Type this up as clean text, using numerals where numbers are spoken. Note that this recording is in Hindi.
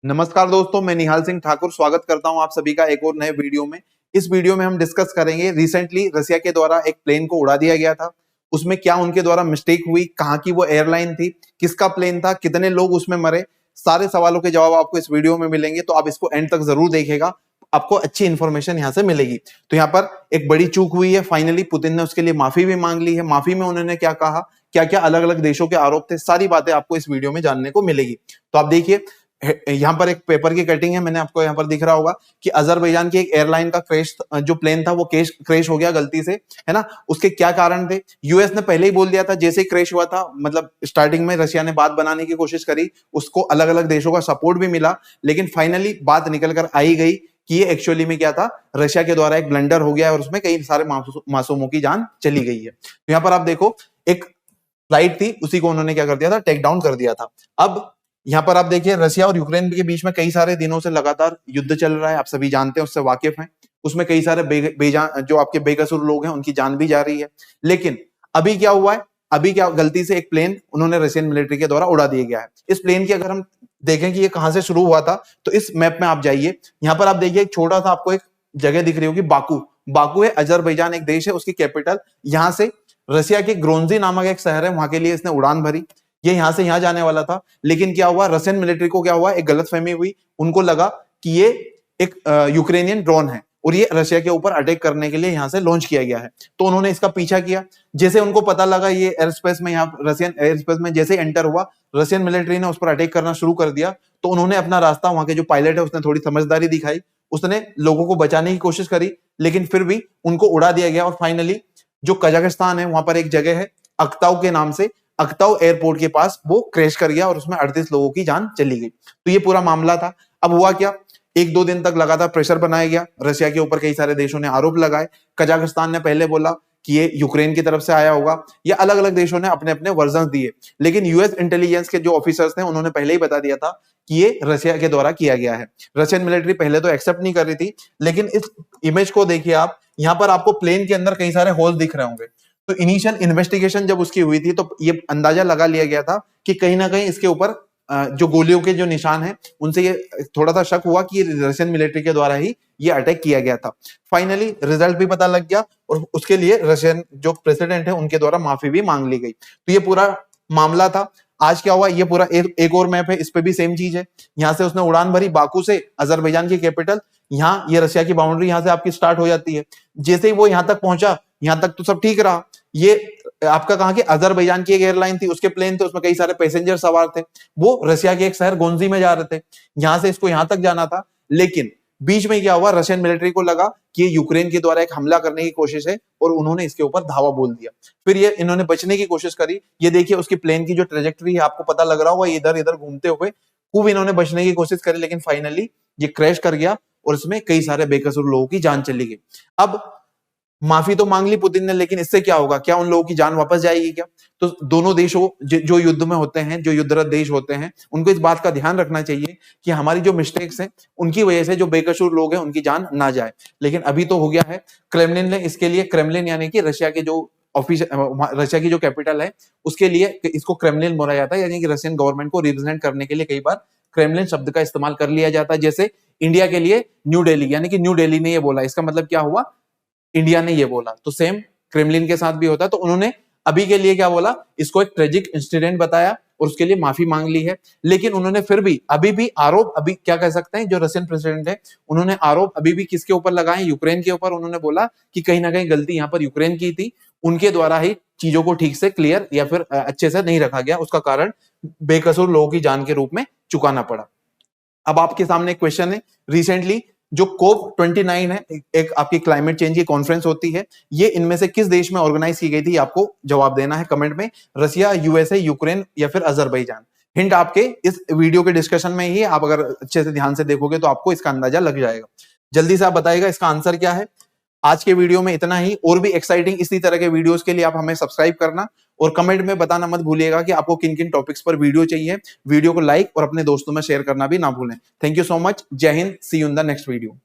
नमस्कार दोस्तों, मैं निहाल सिंह ठाकुर स्वागत करता हूं आप सभी का एक और नए वीडियो में। इस वीडियो में हम डिस्कस करेंगे रिसेंटली रसिया के द्वारा एक प्लेन को उड़ा दिया गया था। उसमें क्या उनके द्वारा मिस्टेक हुई, कहाँ की वो एयरलाइन थी, किसका प्लेन था, कितने लोग उसमें मरे, सारे सवालों के जवाब आपको इस वीडियो में मिलेंगे। तो आप इसको एंड तक जरूर देखिएगा, आपको अच्छी इंफॉर्मेशन यहाँ से मिलेगी। तो यहाँ पर एक बड़ी चूक हुई है, फाइनली पुतिन ने उसके लिए माफी भी मांग ली है। माफी में उन्होंने क्या कहा, क्या क्या अलग अलग देशों के आरोप थे, सारी बातें आपको इस वीडियो में जानने को मिलेगी। तो आप देखिए, यहाँ पर एक पेपर की कटिंग है, मैंने आपको यहाँ पर दिख रहा होगा कि अजरबैजान की एक एयरलाइन का क्रैश, जो प्लेन था वो क्रैश हो गया गलती से, है ना। उसके क्या कारण थे, यूएस ने पहले ही बोल दिया था जैसे ही क्रैश हुआ था, मतलब स्टार्टिंग में रशिया ने बात बनाने की कोशिश करी, उसको अलग अलग देशों का सपोर्ट भी मिला, लेकिन फाइनली बात निकल कर आई गई कि ये एक्चुअली में क्या था, रशिया के द्वारा एक ब्लंडर हो गया और उसमें कई सारे मासूमों की जान चली गई है। तो यहाँ पर आप देखो, एक फ्लाइट थी, उसी को उन्होंने क्या कर दिया था, टेक डाउन कर दिया था। अब यहाँ पर आप देखिए, रशिया और यूक्रेन के बीच में कई सारे दिनों से लगातार युद्ध चल रहा है, आप सभी जानते हैं, उससे वाकिफ हैं। उसमें कई सारे बेजान जो आपके बेकसूर लोग हैं उनकी जान भी जा रही है। लेकिन अभी क्या हुआ है, अभी क्या गलती से एक प्लेन उन्होंने रशियन मिलिट्री के द्वारा उड़ा दिया गया है। इस प्लेन की अगर हम देखें कि ये कहां से शुरू हुआ था, तो इस मैप में आप जाइए, यहाँ पर आप देखिए एक छोटा सा आपको एक जगह दिख रही होगी, बाकू। बाकू है, अजरबैजान एक देश है, उसकी कैपिटल। यहां से रशिया के ग्रोन्जी नामक एक शहर है, वहां के लिए इसने उड़ान भरी। ये यहां से यहां जाने वाला था, लेकिन क्या हुआ, रशियन मिलिट्री को क्या हुआ, एक गलतफहमी हुई। उनको लगा कि ये एक यूक्रेनियन ड्रोन है और ये रशिया के ऊपर अटैक करने के लिए यहां से लॉन्च किया गया है। तो उन्होंने इसका पीछा किया। जैसे उनको पता लगा ये एयर स्पेस में, यहाँ रशियन एयर स्पेस में जैसे एंटर हुआ, रशियन मिलिट्री ने उस पर अटैक करना शुरू कर दिया। तो उन्होंने अपना रास्ता, वहां के जो पायलट है उसने थोड़ी समझदारी दिखाई, उसने लोगों को बचाने की कोशिश करी, लेकिन फिर भी उनको उड़ा दिया गया। और फाइनली जो कजाकिस्तान है, वहां पर एक जगह है अक्ताउ के नाम से, अक्ताउ एयरपोर्ट के पास वो क्रैश कर गया और उसमें 38 लोगों की जान चली गई। तो ये पूरा मामला था। अब हुआ क्या, एक दो दिन तक लगातार प्रेशर बनाया गया, रशिया के ऊपर कई सारे देशों ने आरोप लगाए। कजाकिस्तान ने पहले बोला कि ये यूक्रेन की तरफ से आया होगा, या अलग अलग देशों ने अपने अपने वर्जन दिए। लेकिन यूएस इंटेलिजेंस के जो ऑफिसर्स थे उन्होंने पहले ही बता दिया था कि ये रशिया के द्वारा किया गया है। रशियन मिलिट्री पहले तो एक्सेप्ट नहीं कर रही थी, लेकिन इस इमेज को देखिए आप, यहाँ पर आपको प्लेन के अंदर कई सारे होल दिख रहे होंगे। तो इनिशियल इन्वेस्टिगेशन जब उसकी हुई थी, तो ये अंदाजा लगा लिया गया था कि कहीं ना कहीं इसके ऊपर जो गोलियों के जो निशान हैं, उनसे ये थोड़ा सा शक हुआ कि रशियन मिलिट्री के द्वारा ही ये अटैक किया गया था। फाइनली रिजल्ट भी पता लग गया और उसके लिए रशियन जो प्रेसिडेंट है उनके द्वारा माफी भी मांग ली गई। तो ये पूरा मामला था। आज क्या हुआ, ये पूरा एक और मैप है, इस पे भी सेम चीज है। यहाँ से उसने उड़ान भरी बाकू से, अजरबैजान की कैपिटल। यहाँ ये रशिया की बाउंड्री यहाँ से आपकी स्टार्ट हो जाती है। जैसे ही वो यहाँ तक पहुंचा, यहाँ तक तो सब ठीक रहा। ये आपका कहा कि अजरबैजान की एक एयरलाइन थी, उसके प्लेन थे, उसमें कई सारे पैसेंजर सवार थे। वो रशिया के एक शहर गोंजी में जा रहे थे, यहां से इसको यहां तक जाना था। लेकिन बीच में क्या हुआ, रशियन मिलिट्री को लगा कि ये यूक्रेन के द्वारा एक हमला करने की कोशिश है और उन्होंने इसके ऊपर धावा बोल दिया। फिर ये इन्होंने बचने की कोशिश करी। ये देखिए उसकी प्लेन की जो ट्रेजेक्टरी है, आपको पता लग रहा होगा, इधर इधर घूमते हुए खूब इन्होंने बचने की कोशिश करी, लेकिन फाइनली ये क्रैश कर गया और इसमें कई सारे बेकसूर लोगों की जान चली गई। अब माफी तो मांग ली पुतिन ने, लेकिन इससे क्या होगा, क्या उन लोगों की जान वापस जाएगी क्या? तो दोनों देशों जो युद्ध में होते हैं, जो युद्धरत देश होते हैं, उनको इस बात का ध्यान रखना चाहिए कि हमारी जो मिस्टेक्स हैं उनकी वजह से जो बेकसूर लोग हैं उनकी जान ना जाए। लेकिन अभी तो हो गया है। क्रेमलिन ने इसके लिए, क्रेमलिन यानी कि रशिया के जो ऑफिस, रशिया की जो कैपिटल है, उसके लिए इसको क्रेमलिन बोला जाता है, यानी कि रशियन गवर्नमेंट को रिप्रेजेंट करने के लिए कई बार क्रेमलिन शब्द का इस्तेमाल कर लिया जाता है। जैसे इंडिया के लिए न्यू दिल्ली, यानी कि न्यू दिल्ली ने ये बोला, इसका मतलब क्या हुआ, इंडिया ने ये बोला। तो सेम क्रेमलिन के साथ भी होता है। तो उन्होंने अभी के लिए क्या बोला, इसको एक ट्रेजिक इंसिडेंट बताया और उसके लिए माफी मांग ली है। लेकिन उन्होंने फिर भी अभी भी आरोप, अभी क्या कह सकते हैं, जो रशियन प्रेसिडेंट है उन्होंने आरोप अभी भी किसके ऊपर लगाए, यूक्रेन के ऊपर। उन्होंने बोला कि कहीं ना कहीं गलती यहाँ पर यूक्रेन की थी, उनके द्वारा ही चीजों को ठीक से क्लियर या फिर अच्छे से नहीं रखा गया, उसका कारण बेकसूर लोगों की जान के रूप में चुकाना पड़ा। अब आपके सामने एक क्वेश्चन है, रिसेंटली जो कोप 29 है, एक आपकी क्लाइमेट चेंज की कॉन्फ्रेंस होती है, ये इनमें से किस देश में ऑर्गेनाइज की गई थी, आपको जवाब देना है कमेंट में। रशिया, यूएसए, यूक्रेन या फिर अजरबैजान। हिंट आपके इस वीडियो के डिस्कशन में ही, आप अगर अच्छे से ध्यान से देखोगे तो आपको इसका अंदाजा लग जाएगा। जल्दी से आप बताइएगा इसका आंसर क्या है। आज के वीडियो में इतना ही। और भी एक्साइटिंग इसी तरह के वीडियोस के लिए आप हमें सब्सक्राइब करना और कमेंट में बताना मत भूलिएगा कि आपको किन किन टॉपिक्स पर वीडियो चाहिए। वीडियो को लाइक और अपने दोस्तों में शेयर करना भी ना भूलें। Thank you so much. जय हिंद। See you in the next video.